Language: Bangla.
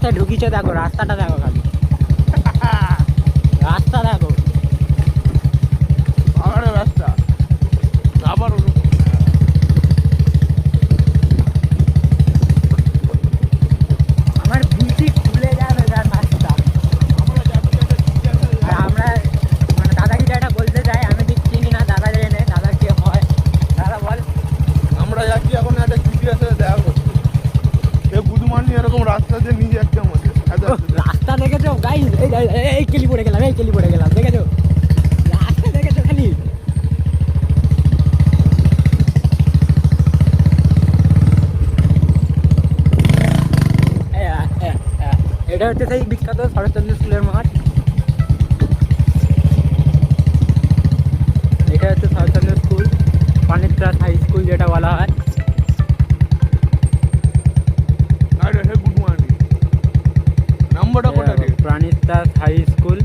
রাস্তায় ঢুকিছে, দেখো রাস্তাটা দেখো, খালি রাস্তা দেখো, পাহাড়ের রাস্তা আবার আমার বুঝি খুলে যাবে যার রাস্তা। আর আমরা মানে দাদাকে যেটা বলতে চাই, আমি ঠিক চিনি না দাদা জেনে, দাদা কে হয়, দাদা বল। আমরা যাচ্ছি এখন একটা জিপিএস এ দেখা করতে। এ বুধমানি এরকম রাস্তা দিয়ে নিয়ে যাচ্ছে আমাদের রাস্তা দেখেছো গাইস? এই কেলি পড়ে গেলাম, এই কেলি পড়ে গেলাম, দেখেছো রাস্তা দেখেছো খালি? এটা হচ্ছে সেই বিখ্যাত শরৎচন্দ্র স্কুলের মাঠ। এটা হচ্ছে শরৎচন্দ্র স্কুল, পানিত্রাস হাই স্কুল যেটা বলা হয়। বুধমানি নাম্বারটা কোথায়? প্রাণিত্রাস হাই স্কুল।